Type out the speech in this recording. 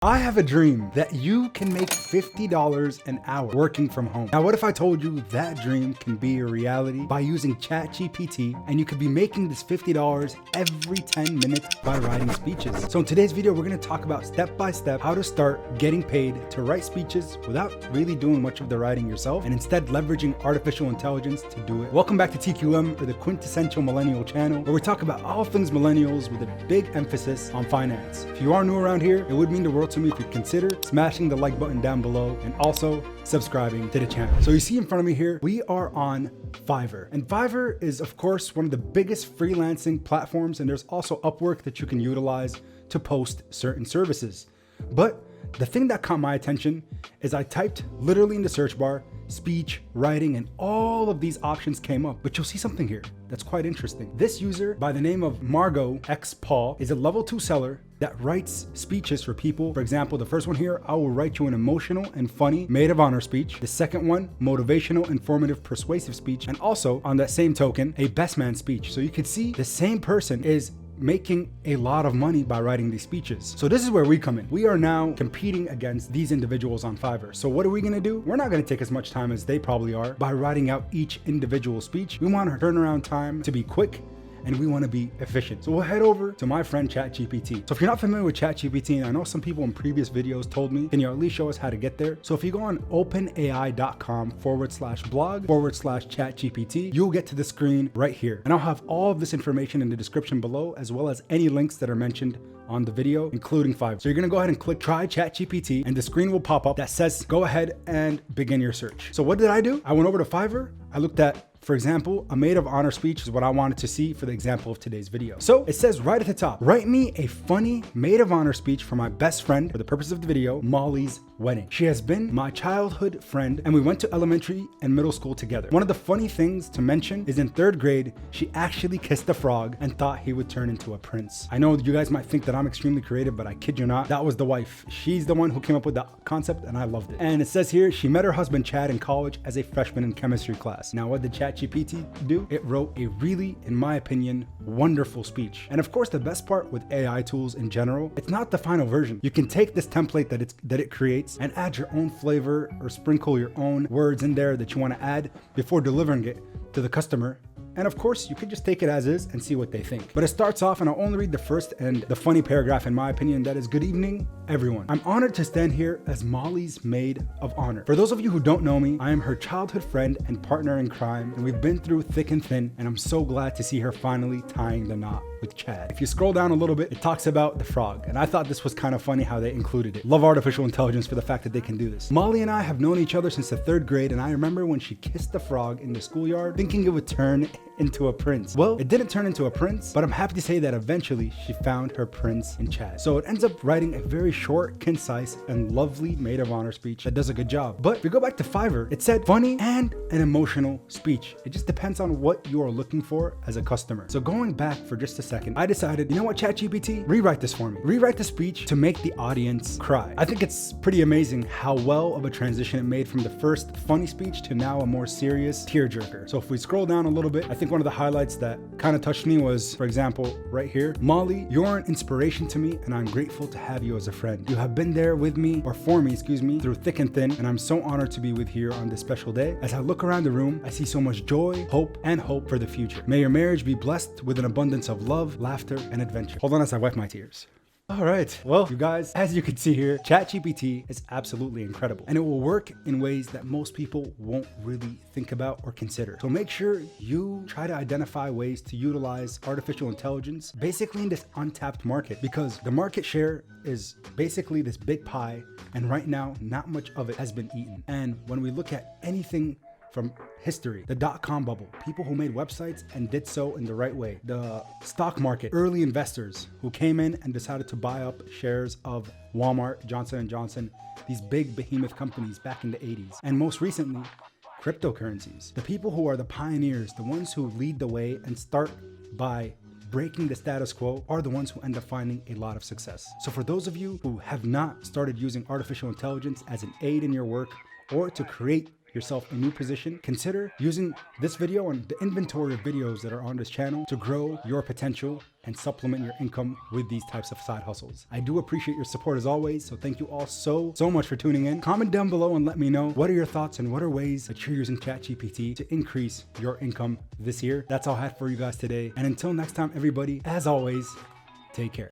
I have a dream that you can make $50 an hour working from home. Now, what if I told you that dream can be a reality by using ChatGPT, and you could be making this $50 every 10 minutes by writing speeches? So in today's video, we're gonna talk about step-by-step how to start getting paid to write speeches without really doing much of the writing yourself, and instead leveraging artificial intelligence to do it. Welcome back to TQM, or the Quintessential Millennial channel, where we talk about all things millennials with a big emphasis on finance. If you are new around here, it would mean the world to me if you consider smashing the like button down below and also subscribing to the channel. So you see in front of me here, we are on Fiverr. And Fiverr is of course one of the biggest freelancing platforms, and there's also Upwork that you can utilize to post certain services. But the thing that caught my attention is I typed literally in the search bar, speech, writing, and all of these options came up. But you'll see something here that's quite interesting. This user by the name of Margot X Paul is a level 2 seller that writes speeches for people. For example, the first one here, I will write you an emotional and funny maid of honor speech. The second one, motivational, informative, persuasive speech. And also on that same token, a best man speech. So you can see the same person is making a lot of money by writing these speeches. So this is where we come in. We are now competing against these individuals on Fiverr. So what are we gonna do? We're not gonna take as much time as they probably are by writing out each individual speech. We want our turnaround time to be quick, and we want to be efficient. So we'll head over to my friend ChatGPT. So if you're not familiar with ChatGPT, and I know some people in previous videos told me, can you at least show us how to get there? So if you go on openai.com/blog/ChatGPT, you'll get to the screen right here. And I'll have all of this information in the description below, as well as any links that are mentioned on the video, including Fiverr. So you're gonna go ahead and click try ChatGPT, and the screen will pop up that says, go ahead and begin your search. So what did I do? I went over to Fiverr. I looked at, for example, a maid of honor speech is what I wanted to see for the example of today's video. So it says right at the top, write me a funny maid of honor speech for my best friend, for the purpose of the video, Molly's wedding. She has been my childhood friend, and we went to elementary and middle school together. One of the funny things to mention is in 3rd grade, she actually kissed a frog and thought he would turn into a prince. I know you guys might think that I'm extremely creative, but I kid you not, that was the wife. She's the one who came up with the concept, and I loved it. And it says here, she met her husband Chad in college as a freshman in chemistry class. Now what did ChatGPT do? It wrote a really, in my opinion, wonderful speech. And of course, the best part with AI tools in general, it's not the final version. You can take this template that it creates and add your own flavor or sprinkle your own words in there that you want to add before delivering it to the customer. And of course, you could just take it as is and see what they think. But it starts off, and I'll only read the first and the funny paragraph in my opinion, that is, good evening, everyone. I'm honored to stand here as Molly's maid of honor. For those of you who don't know me, I am her childhood friend and partner in crime, and we've been through thick and thin, and I'm so glad to see her finally tying the knot with Chad. If you scroll down a little bit, it talks about the frog, and I thought this was kind of funny how they included it. Love artificial intelligence for the fact that they can do this. Molly and I have known each other since the 3rd grade, and I remember when she kissed the frog in the schoolyard, thinking it would turn into a prince. Well, it didn't turn into a prince, but I'm happy to say that eventually she found her prince in Chad. So it ends up writing a very short, concise, and lovely maid of honor speech that does a good job. But if we go back to Fiverr, it said funny and an emotional speech. It just depends on what you are looking for as a customer. So going back for just a second, I decided, you know what, ChatGPT, rewrite this for me. Rewrite the speech to make the audience cry. I think it's pretty amazing how well of a transition it made from the first funny speech to now a more serious tearjerker. So if we scroll down a little bit, I think one of the highlights that kind of touched me was, for example, right here, Molly, you're an inspiration to me, and I'm grateful to have you as a friend. You have been there with me, or for me, excuse me, through thick and thin, and I'm so honored to be with you on this special day. As I look around the room, I see so much joy, hope, and hope for the future. May your marriage be blessed with an abundance of love, laughter, and adventure. Hold on as I wipe my tears. All right, well, you guys, as you can see here, ChatGPT is absolutely incredible, and it will work in ways that most people won't really think about or consider. So make sure you try to identify ways to utilize artificial intelligence basically in this untapped market, because the market share is basically this big pie, and right now, not much of it has been eaten. And when we look at anything from history, the .com bubble, people who made websites and did so in the right way, the stock market, early investors who came in and decided to buy up shares of Walmart, Johnson & Johnson, these big behemoth companies back in the 80s, and most recently, cryptocurrencies. The people who are the pioneers, the ones who lead the way and start by breaking the status quo, are the ones who end up finding a lot of success. So for those of you who have not started using artificial intelligence as an aid in your work, or to create yourself a new position, consider using this video and the inventory of videos that are on this channel to grow your potential and supplement your income with these types of side hustles. I do appreciate your support as always, so thank you all so much for tuning in. Comment down below and let me know what are your thoughts and what are ways that you're using ChatGPT to increase your income this year. That's all I had for you guys today. And until next time, everybody, as always, take care.